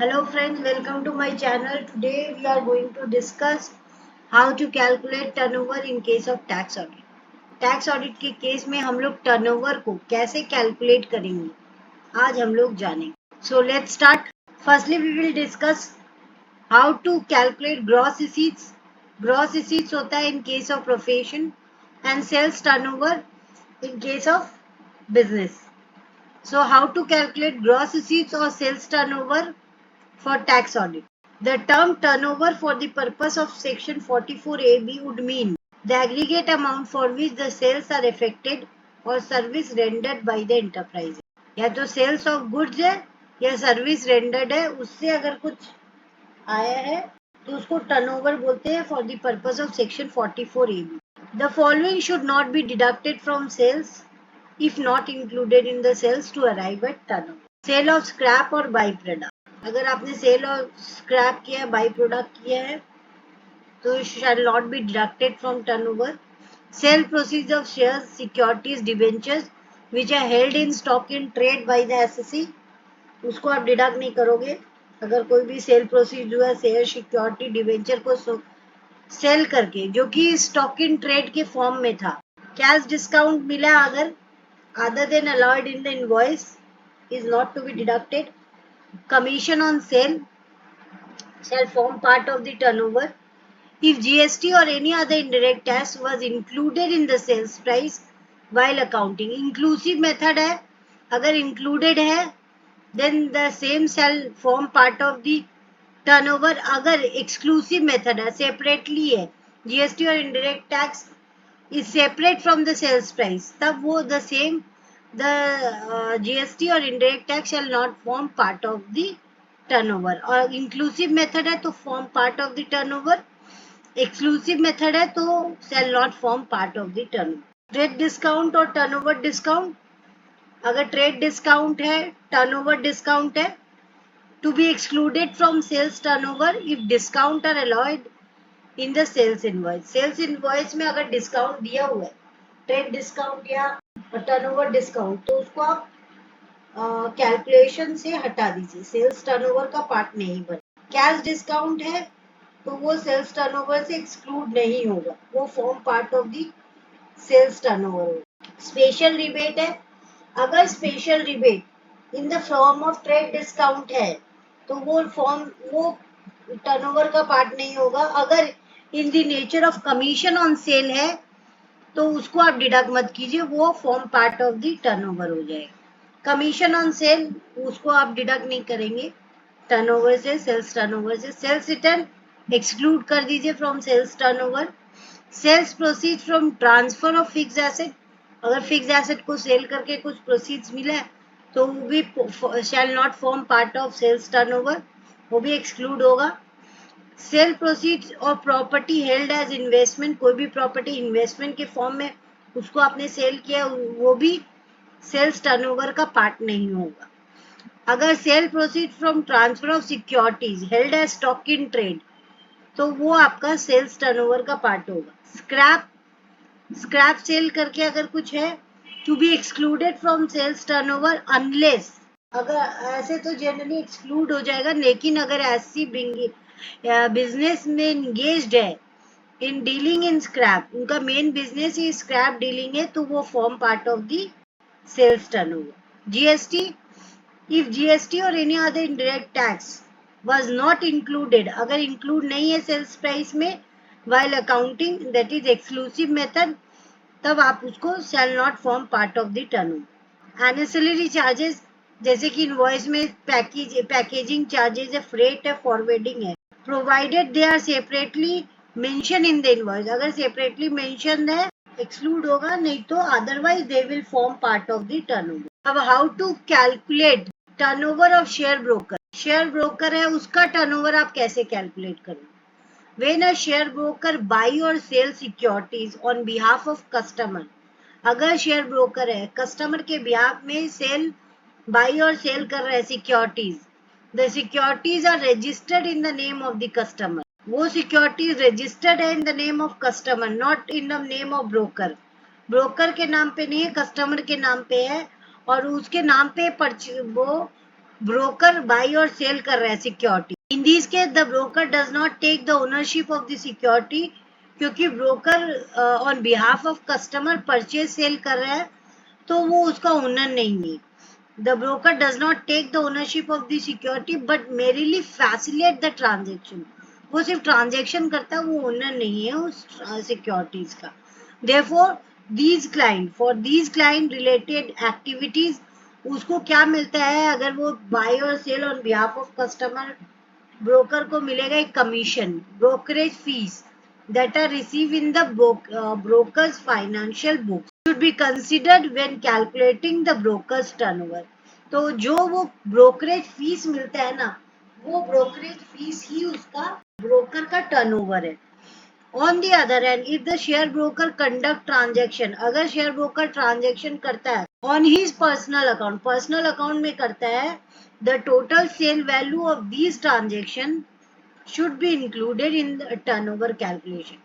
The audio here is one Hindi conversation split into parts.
Hello friends, welcome to my channel. Today we are going to discuss how to calculate turnover in case of tax audit. Tax audit के केस में हम लोग टर्नओवर को कैसे कैलकुलेट करेंगे आज हम लोग जानेंगे. So let's start. Firstly we will discuss how to calculate gross receipts. Gross receipts होता है in case of profession and sales turnover in case of business. So how to calculate gross receipts or sales turnover for tax audit? The term turnover for the purpose of section 44AB would mean the aggregate amount for which the sales are effected or service rendered by the enterprise. या तो sales of goods है या service rendered है, उससे अगर कुछ आया है तो उसको turnover बोलते हैं for the purpose of section 44AB. The following should not be deducted from sales if not included in the sales to arrive at turnover. Sale of scrap और by product. अगर आपने सेल और स्क्रैप किया है, बाई प्रोडक्ट किया है, तो shall not be deducted from turnover. Sale proceeds of shares, securities, debentures which are held in stock in trade by the SSE, उसको आप डिडक्ट नहीं करोगे. अगर कोई भी सेल प्रोसीड हुआ शेयर, सिक्योरिटी, डिबेंचर को सेल करके जो कि स्टॉक इन ट्रेड के फॉर्म में था, कैश डिस्काउंट मिला अगर other than allowed in the invoice is not to be deducted. Commission on sale shall form part of the turnover. If GST or any other indirect tax was included in the sales price while accounting, inclusive method है, अगर included है then the same shall form part of the turnover. अगर exclusive method है, separately है, GST और indirect tax is separate from the sales price, तब वो the same GST or indirect tax shall not form part of the turnover. और inclusive method है तो form part of the turnover, exclusive method है तो shall not form part of the turnover. Trade discount और टर्नओवर डिस्काउंट. अगर ट्रेड डिस्काउंट है, टर्नओवर डिस्काउंट है, to be excluded from sales turnover if discount are allowed in the sales invoice. Sales invoice में अगर डिस्काउंट दिया हुआ है, ट्रेड डिस्काउंट या टर्नओवर डिस्काउंट, तो उसको आप कैलकुलेशन से हटा दीजिए, सेल्स टर्नओवर का पार्ट नहीं बने. कैश डिस्काउंट है तो वो सेल्स टर्नओवर से एक्सक्लूड नहीं होगा, वो form part of the sales turnover होगा. स्पेशल रिबेट है, अगर special rebate in the form of trade discount है तो वो टर्नओवर का पार्ट नहीं होगा. अगर in the nature of commission on sale है तो उसको आप डिडक्ट मत कीजिए, वो form part of the turnover हो जाएगा. कमीशन ऑन सेल उसको आप डिडक्ट नहीं करेंगे टर्नओवर से, सेल्स टर्नओवर से. सेल्स रिटर्न एक्सक्लूड कर दीजिए from sales turnover. Sales proceed from transfer of fix asset, अगर फिक्स एसेट को सेल करके कुछ प्रोसीड्स मिला है तो वो भी shall not form part of sales turnover, वो भी एक्सक्लूड होगा. सेल प्रोसीड्स और प्रॉपर्टी हेल्ड एज इन्वेस्टमेंट, कोई भी प्रॉपर्टी इन्वेस्टमेंट के फॉर्म में उसको आपने सेल किया, वो भी सेल्स टर्नओवर का पार्ट नहीं होगा. अगर sale proceed from transfer of securities held as stock in trade तो वो आपका सेल्स टर्नओवर का पार्ट होगा. स्क्रैप सेल करके अगर कुछ है, to be excluded from sales turnover unless, अगर ऐसे तो जनरली एक्सक्लूड हो जाएगा, लेकिन अगर ऐसी बिजनेस में इंगेज्ड है इन डीलिंग इन स्क्रैप, उनका मेन बिजनेस ही स्क्रैप डीलिंग है, तो वो form part of the sales turnover. GST, if GST और any other indirect tax was not included, अगर इंक्लूड नहीं है सेल्स प्राइस में while accounting, that is exclusive method, तब आप उसको shall not form part of the turnover. Ancillary charges जैसे कि इनवॉइस में पैकेजिंग चार्जेस है, फ्रेट है, फॉरवर्डिंग है, provided they are separately mention in the invoice, अगर सेपरेटली मेंशन है एक्सक्लूड होगा, नहीं तो otherwise they will form part of the turnover. अब how to calculate turnover of share broker. Share broker है, उसका टर्नओवर आप कैसे कैलकुलेट करोगे? When a share broker buy और sell securities on behalf of customer, अगर शेयर ब्रोकर है, कस्टमर के बिहाफ में सेल बाई और सेल कर रहे हैं securities, the securities are registered in the name of the customer, वो सिक्योरिटीज रजिस्टर्ड है in the name of customer, not in the name of broker. Broker के नाम पे नहीं है, कस्टमर के नाम पे है, और उसके नाम पे वो ब्रोकर बाई और सेल कर रहा है security. In this case the broker does not take the ownership of the security, क्योंकि broker on behalf of customer purchase sell कर रहा है तो वो उसका ओनर नहीं है। The broker does not take the ownership of the security but merely facilitate the transaction. वो सिर्फ ट्रांजेक्शन करता है, वो ओनर नहीं है उस सिक्योरिटीज का। Therefore for these client related activities उसको क्या मिलता है, अगर वो बाय और sale on behalf of customer, broker को मिलेगा एक commission, brokerage fee that are received in the broker's financial books should be considered when calculating the broker's turnover। तो जो वो ब्रोकरेज फीस मिलता है ना, वो ब्रोकरेज फीस ही उसका ब्रोकर का टर्नओवर है। On the other hand if the share broker conduct transaction, अगर शेयर ब्रोकर ट्रांजेक्शन करता है ऑन हिज पर्सनल अकाउंट में करता है, the total sale value of these transaction should be included in the turnover calculation।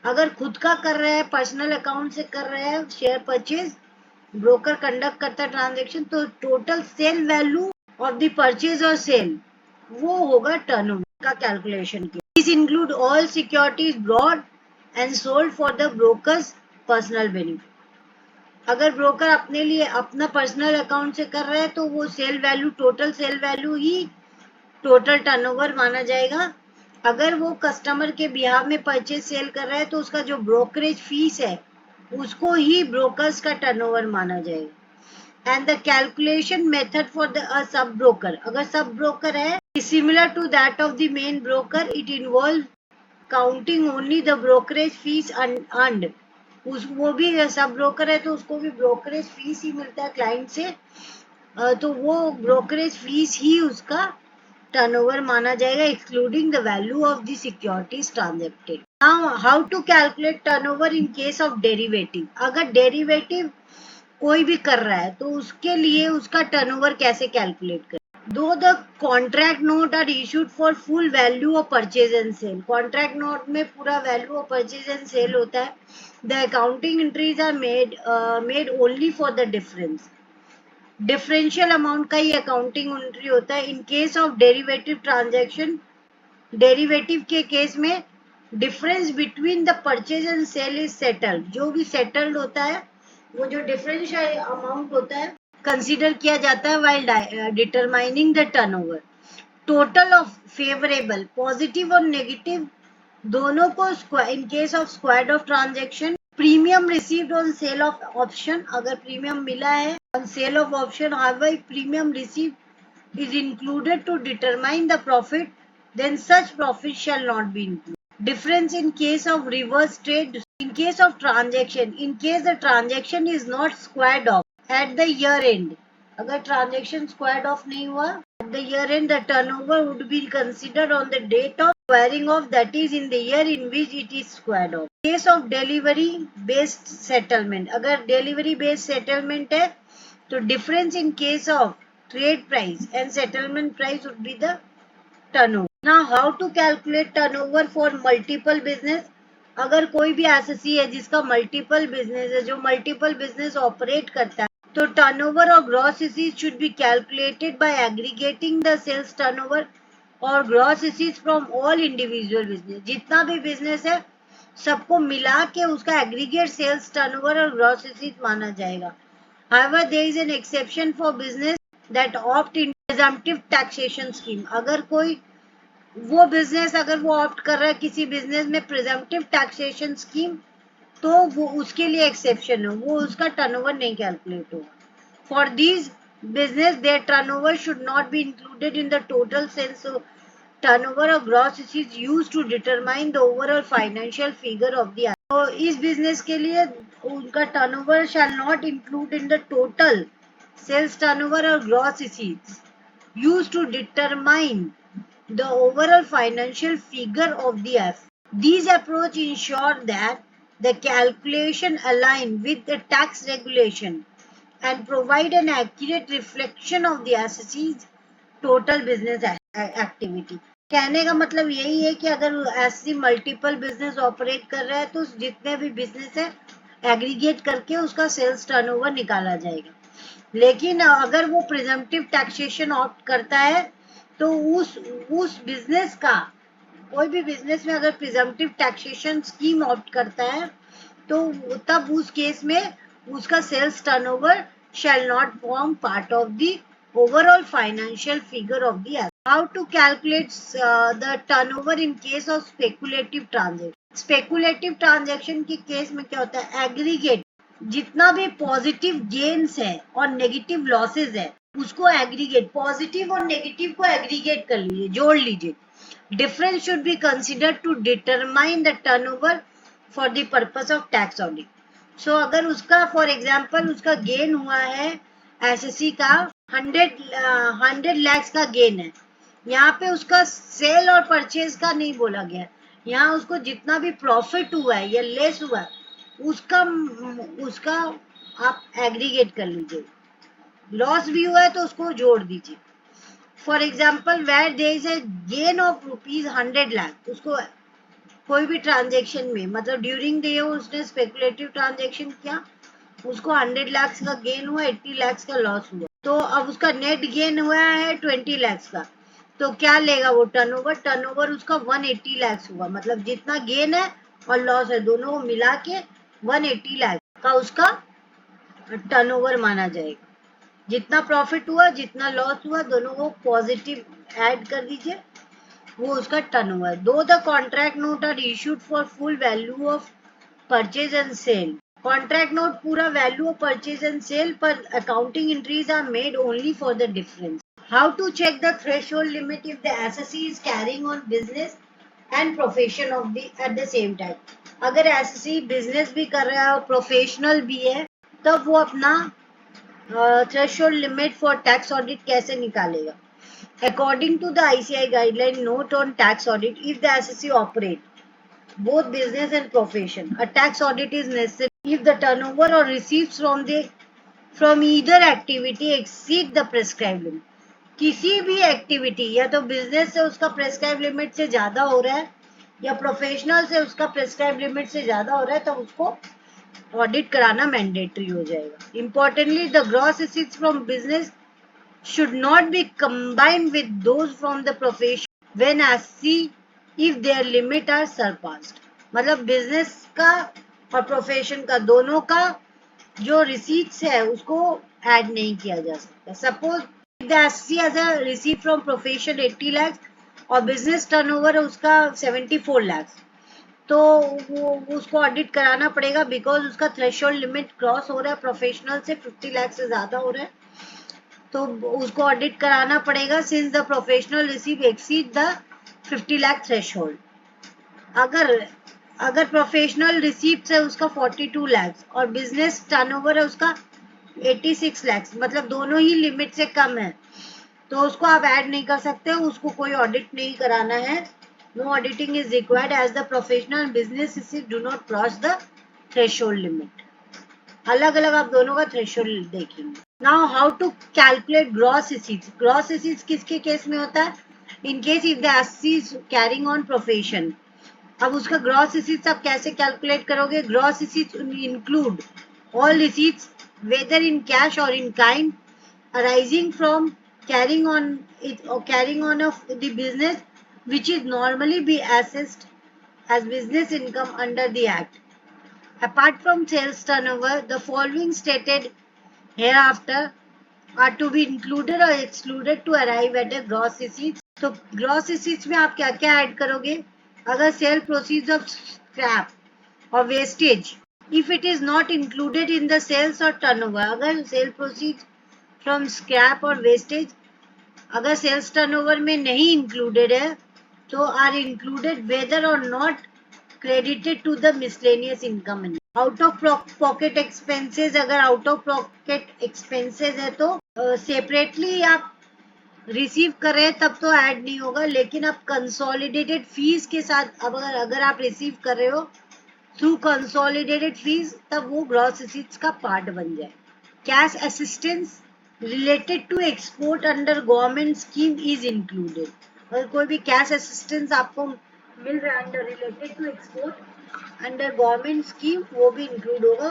अगर खुद का कर रहा है, पर्सनल अकाउंट से कर रहा है शेयर परचेज, ब्रोकर कंडक्ट करता है ट्रांजेक्शन, तो total sale value of the purchase और सेल वो होगा टर्नओवर का कैलकुलेशन के। This include all securities bought and sold for the broker's personal benefit. अगर ब्रोकर अपने लिए अपना पर्सनल अकाउंट से कर रहा है तो वो sale value, total sale value ही टोटल टर्नओवर माना जाएगा। अगर वो कस्टमर के बिहाफ में परचेज सेल कर रहा है तो उसका जो ब्रोकरेज फीस है उसको ही ब्रोकर्स का टर्नओवर माना जाएगा। And the calculation method for the sub broker, अगर सब ब्रोकर है similar to that of the main broker, it involve counting only the brokerage fees earned. वो भी सब ब्रोकर है तो उसको भी ब्रोकरेज फीस ही मिलता है क्लाइंट से, तो वो ब्रोकरेज फीस ही उसका टर्नओवर माना जाएगा, excluding the value of the securities transacted. Now how to calculate turnover in case of derivative. अगर डेरिवेटिव कोई भी कर रहा है तो उसके लिए उसका टर्नओवर कैसे कैलकुलेट करें। Though the contract note are issued for full value of purchase and sale, contract note में पूरा value of purchase and sale होता है। The accounting entries are made only for the difference, differential amount का ही अकाउंटिंग एंट्री होता है। In case of derivative transaction, derivative के केस में difference between the purchase and sale is settled, जो भी सेटल्ड होता है वो जो डिफरेंशियल अमाउंट होता है कंसीडर किया जाता है while determining the turnover. Total of favourable, positive और नेगेटिव दोनों को इन case of squared of transaction. Premium received on sale of option, अगर प्रीमियम मिला है on sale of option, however premium received is included to determine the profit, then such profit shall not be included. Difference in case of reverse trade, in case of transaction, in case the transaction is not squared off at the year end, अगर transaction squared off नहीं हुआ at the year end, the turnover would be considered on the date of squaring off, that is in the year in which it is squared off. Case of delivery based settlement, अगर delivery based settlement है तो difference in case of trade price and settlement price would be the turnover. Now how to calculate turnover for multiple business। अगर कोई भी एसएससी है जिसका मल्टीपल बिजनेस है, जो मल्टीपल बिजनेस ऑपरेट करता है, तो टर्नओवर और gross receipts should be calculated by aggregating the sales turnover और gross receipts from all individual business. जितना भी बिजनेस है सबको मिला के उसका एग्रीगेट सेल्स टर्नओवर और ग्रॉस रिसीट माना जाएगा। However, there is an exception for business that opt in presumptive taxation scheme। अगर कोई वो बिजनेस अगर वो ऑप्ट कर रहा है किसी बिजनेस में प्रिजम्पटिव टैक्सेशन स्कीम, तो वो उसके लिए एक्सेप्शन है, वो उसका टर्नओवर नहीं कैलकुलेट होगा। For these business their turnover should not be included in the total sales turnover और gross is used to determine the overall financial figure of the. तो इस बिजनेस के लिए उनका turnover shall not include in the total sales turnover और gross is used to determine the overall financial figure of the asset. These approach ensure that the calculation align with the tax regulation and provide an accurate reflection of the assets total business activity। कहने का मतलब यही है कि अगर ऐसी मल्टीपल बिजनेस ऑपरेट कर रहा है तो जितने भी बिजनेस है एग्रीगेट करके उसका सेल्स टर्नओवर निकाला जाएगा। लेकिन अगर वो प्रिजम्पटिव टैक्सेशन ऑप्ट करता है तो उस बिजनेस का, कोई भी बिजनेस में अगर प्रिजम्पटिव टैक्सेशन स्कीम ऑप्ट करता है तो तब उस केस में उसका sales turnover shall not form part of the overall financial figure of the asset. How to calculate the turnover in case of speculative transaction. Speculative transaction के केस में क्या होता है, एग्रीगेट जितना भी पॉजिटिव गेन्स है और नेगेटिव लॉसेस है उसको एग्रीगेट, पॉजिटिव और नेगेटिव को एग्रीगेट कर लीजिए, जोड़ लीजिए. Difference should be considered to determine the turnover for the purpose of tax audit. So अगर उसका फॉर एग्जांपल उसका गेन हुआ है एसएससी का 100 lakhs का गेन है, यहाँ पे उसका सेल और परचेज का नहीं बोला गया, यहाँ उसको जितना भी प्रॉफिट हुआ है या लेस हुआ है उसका उसका आप एग्रीगेट कर लीजिए. लॉस भी हुआ है तो उसको जोड़ दीजिए. For example where there is a gain of ₹100 lakh, उसको कोई भी ट्रांजेक्शन में मतलब ड्यूरिंग द ईयर उसने स्पेकुलेटिव ट्रांजेक्शन किया, उसको 100 lakhs का गेन हुआ, 80 lakhs का लॉस हुआ, तो अब उसका नेट गेन हुआ है 20 lakhs का, तो क्या लेगा वो टर्नओवर, टर्नओवर उसका 180 lakhs हुआ, मतलब जितना गेन है और लॉस है दोनों को मिला के 180 lakhs का उसका टर्नओवर माना जाएगा. जितना प्रॉफिट हुआ जितना लॉस हुआ दोनों को पॉजिटिव ऐड कर दीजिए, वो उसका turnover. Though the contract note are issued for full value of purchase and sale. Contract note पूरा value of purchase and sale पर accounting entries are made only for the difference. How to check the threshold limit if the assessee is carrying on business and profession of the at the same time. अगर एसएससी बिजनेस भी कर रहा है और प्रोफेशनल भी है तब वो अपना threshold limit for tax audit कैसे निकालेगा. According to the ICI guideline note on tax audit, if the SSC operate both business and profession, a tax audit is necessary if the turnover or receipts from either activity exceed the prescribed limit. किसी भी एक्टिविटी या तो बिजनेस से उसका प्रेस्क्राइब लिमिट से ज्यादा हो रहा है या प्रोफेशनल से उसका प्रेस्क्राइब लिमिट से ज्यादा हो रहा है तो उसको ऑडिट कराना मैंडेटरी हो जाएगा. Importantly the gross receipts from business should not be combined with those from the profession when SC if their limit are surpassed. मतलब बिजनेस का और प्रोफेशन का दोनों का जो रिसीट्स है उसको ऐड नहीं किया जा सकता. Suppose the SC has a receipt from profession 80 lakhs और बिजनेस टर्नओवर है उसका 74 lakhs, तो वो उसको ऑडिट कराना पड़ेगा बिकॉज उसका थ्रेशोल्ड लिमिट क्रॉस हो रहा है, प्रोफेशनल से 50 लाख से ज्यादा हो रहा है तो उसको ऑडिट कराना पड़ेगा since the professional receive exceed the 50 lakh threshold. अगर प्रोफेशनल रिसीप्ट है उसका 42 lakhs और बिजनेस टर्नओवर है उसका 86 lakhs, मतलब दोनों ही लिमिट से कम है तो उसको आप ऐड नहीं कर सकते, उसको कोई ऑडिट नहीं कराना है. No auditing is required as the professional business receipt do not cross the threshold limit. अलग अलग आप दोनों का थ्रेशोल्ड देखेंगे. Now how to calculate gross receipts. Gross receipts किसके केस में होता है, in case if the assessee is carrying on profession. अब उसका ग्रॉस रिसीट्स आप कैसे कैलकुलेट करोगे. Gross receipts include all receipts whether in cash और in kind arising from carrying on it or carrying on of the business which is normally be assessed as business income under the act. Apart from sales turnover, the following stated hereafter are to be included or excluded to arrive at a gross receipts. तो gross receipts में आप क्या क्या ऐड करोगे. अगर सेल प्रोसीड्स ऑफ स्क्रैप और wastage if it is not included in the sales or turnover, अगर सेल प्रोसीड्स फ्रॉम स्क्रैप और वेस्टेज अगर सेल्स टर्नओवर में नहीं इंक्लूडेड है तो are included whether or not credited to the miscellaneous income. Out of pocket expenses, अगर आउट ऑफ पॉकेट एक्सपेंसेस है तो सेपरेटली आप रिसीव कर रहे हैं तब तो ऐड नहीं होगा, लेकिन आप कंसोलिडेटेड फीस के साथ अगर आप रिसीव कर रहे हो थ्रू कंसोलिडेटेड फीस तब वो ग्रॉस रिसीट्स का पार्ट बन जाए. Cash assistance related to export under government scheme is included. अगर कोई भी कैश असिस्टेंस आपको मिल रहा है under related to export under government scheme वो भी इंक्लूड होगा,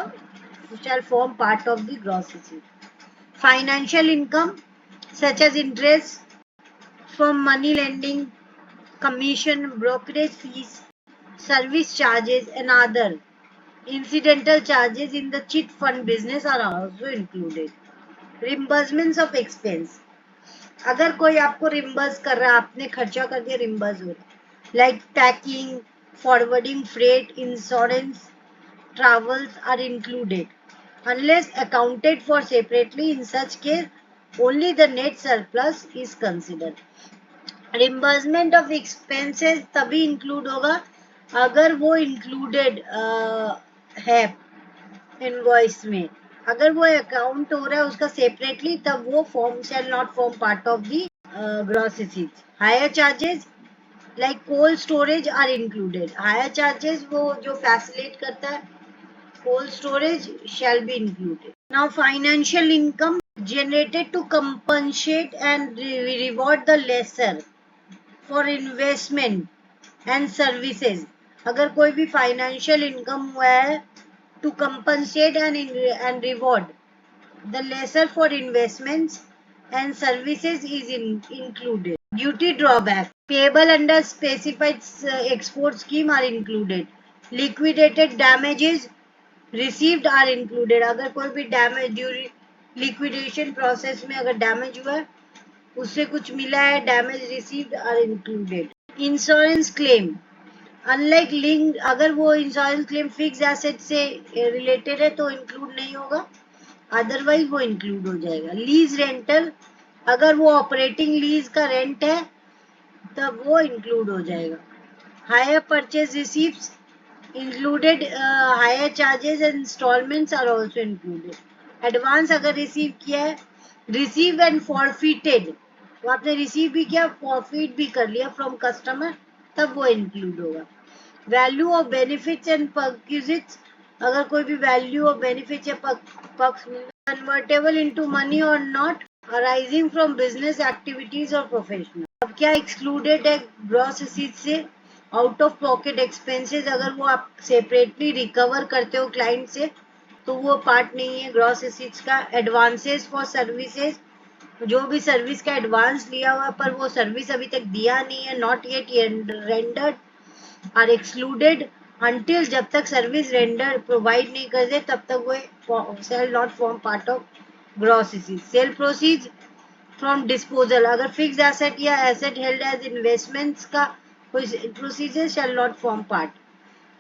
shall form part of the gross receipt. Financial income such as interest from money lending, commission, brokerage fees, service charges and other incidental charges in the chit fund business are also included. Reimbursements of expense. अगर कोई आपको रिम्बर्स कर रहा है, आपने खर्चा कर दिया, रिम्बर्स हो रहा, like packing, forwarding, freight, insurance, travels are included unless accounted for separately. In such case, only the net surplus is considered. Reimbursement of expenses तभी include होगा अगर वो included है इनवॉइस में. अगर वो अकाउंट हो रहा है उसका सेपरेटली, तब वो form shall not form part of the gross receipts. Higher charges like cold storage are included. Higher charges वो जो facilitate करता है cold storage shall be included. Now financial income generated to compensate and reward the lessor for investment and services. अगर कोई भी financial income हुआ है to compensate and reward the lessor for investments and services is included. Duty drawback payable under specified export scheme are included. Liquidated damages received are included. अगर कोई भी डैमेज ड्यूरिंग लिक्विडेशन प्रोसेस में अगर डैमेज हुआ है, उससे कुछ मिला है, damage received are included. Insurance claim unlike link, अगर वो इंश्योरेंस क्लेम फिक्स एसेट से रिलेटेड है तो इंक्लूड नहीं होगा, अदरवाइज वो इंक्लूड हो जाएगा. लीज रेंटल, अगर वो ऑपरेटिंग लीज का रेंट है तब वो इंक्लूड हो जाएगा. Hire purchase receipts included. Higher charges and installments are also included. Advance अगर receive किया है, receive and forfeited, वो आपने receive भी किया, forfeit भी कर लिया from customer, तब वो include होगा. Value of benefits and perquisites, अगर कोई भी value of benefits या perks mill, convertible into money or not, arising from business activities or professional. अब क्या excluded है gross receipts से? आउट ऑफ पॉकेट एक्सपेंसेस, अगर वो आप सेपरेटली रिकवर करते हो क्लाइंट से तो वो पार्ट नहीं है ग्रॉस रिसीट्स का. एडवांसेस फॉर सर्विसेज, जो भी सर्विस का एडवांस लिया हुआ पर वो सर्विस अभी तक दिया नहीं है, not yet rendered, are excluded until, जब तक सर्विस रेंडर प्रोवाइड नहीं कर दे तब तक वो shall not form part of gross receipt. Sale proceeds from disposal, अगर फिक्स एसेट या एसेट हेल्ड एज इन्वेस्टमेंट्स का procedure shall not form part.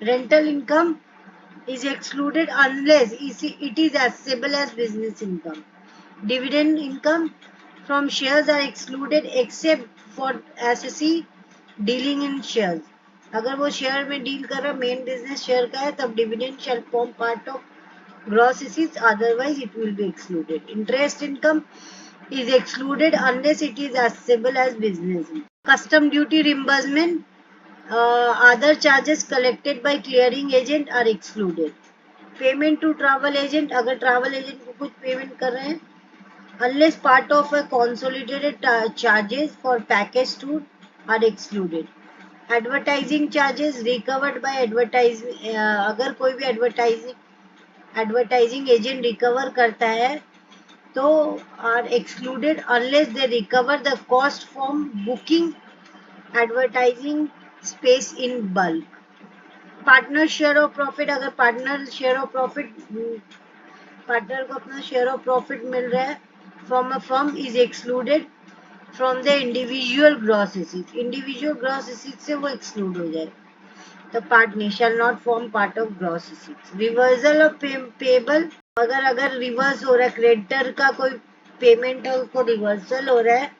Rental income is excluded unless it is accessible as business income. Dividend income from shares are excluded except for assessee dealing in shares. अगर वो शेयर में डील कर रहा, मेन बिजनेस शेयर का है, तब dividend shall form part of gross receipts, otherwise it will be excluded. Interest income is excluded unless it is accessible as business. Custom duty reimbursement, other charges collected by clearing agent are excluded. Payment to travel agent, अगर travel agent को कुछ पेमेंट कर रहे हैं, unless part of a consolidated charges for package tour are excluded. Advertising charges recovered by advertising, अगर कोई भी advertising agent recover करता है तो are excluded unless they recover the cost from booking advertising space in bulk. Partner share of profit, अगर partner share of profit, partner को अपना शेयर ऑफ प्रॉफिट मिल रहा है from a firm, is excluded from the individual gross receipts. Individual gross receipt से वो एक्सक्लूड हो जाए, तो partner shall not form part of gross receipts. Reversal of payable, अगर रिवर्स हो रहा है, क्रेडिटर का कोई पेमेंट है उसको रिवर्सल हो रहा है,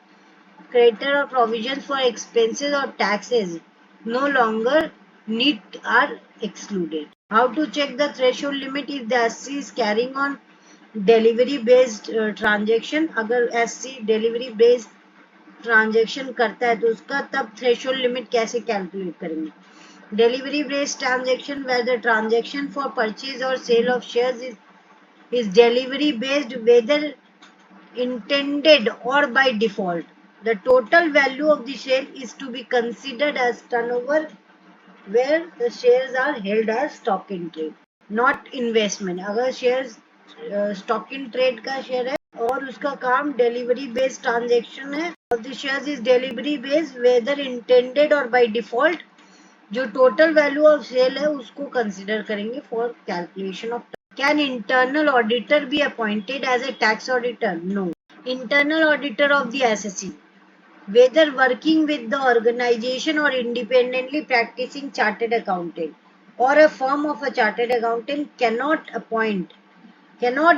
creditor or provisions for expenses or taxes no longer need are excluded. How to check the threshold limit if the SC is carrying on delivery based transaction? अगर SC delivery based transaction करता है तो उसका तब threshold limit कैसे calculate करेंगे? Delivery based transaction where the transaction for purchase or sale of shares is delivery based, whether intended or by default. The total value of the share is to be considered as turnover where the shares are held as stock in trade, not investment. अगर shares stock in trade का शेयर है और उसका काम डिलीवरी बेस्ड ट्रांजेक्शन है। Of the shares is delivery based whether intended or by default. जो टोटल वैल्यू ऑफ सेल है उसको कंसिडर करेंगे for calculation of. Can internal auditor be appointed as a tax auditor? No. Internal auditor of the SSC, whether working with the organization or independently practicing chartered accountant or a firm of a chartered accountant cannot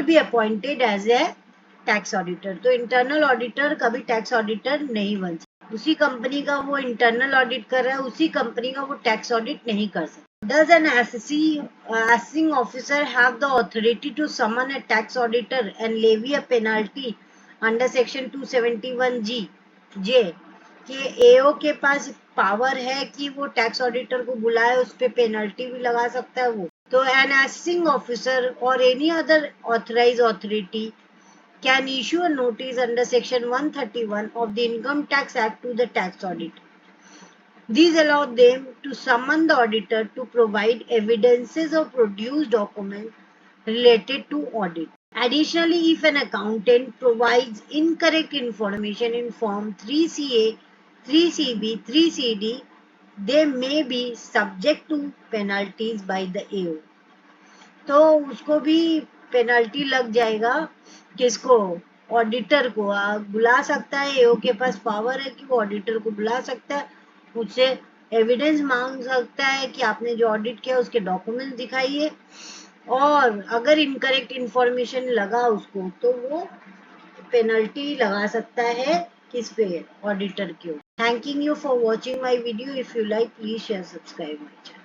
be appointed as a tax auditor. तो internal auditor कभी tax auditor नहीं बन सकता। उसी कंपनी का वो internal audit कर रहा है, उसी कंपनी का वो tax audit नहीं कर सकता। Does an assessing officer have the authority to summon a tax auditor and levy a penalty under section 271G जे कि एओ के पास पावर है कि वो टैक्स ऑडिटर को बुलाए, उस पे पेनल्टी भी लगा सकता है वो। तो an assessing officer or any other authorised authority can issue a notice under section 131 of the income tax act to the tax auditor. These allow them to summon the auditor to provide evidences or produce documents related to audit. Additionally, if an accountant provides incorrect information in Form 3CA, 3CB, 3CD, they may be subject to penalties by the AO. तो उसको भी पेनल्टी लग जाएगा। किसको? ऑडिटर को। बुला सकता है, एओ के पास पावर है कि वो ऑडिटर को बुला सकता है, उससे एविडेंस मांग सकता है कि आपने जो ऑडिट किया उसके डॉक्यूमेंट दिखाइए, और अगर इनकरेक्ट इंफॉर्मेशन लगा उसको तो वो पेनल्टी लगा सकता है किस पे? ऑडिटर के। Thanking you for watching my video. If you like please share subscribe my channel.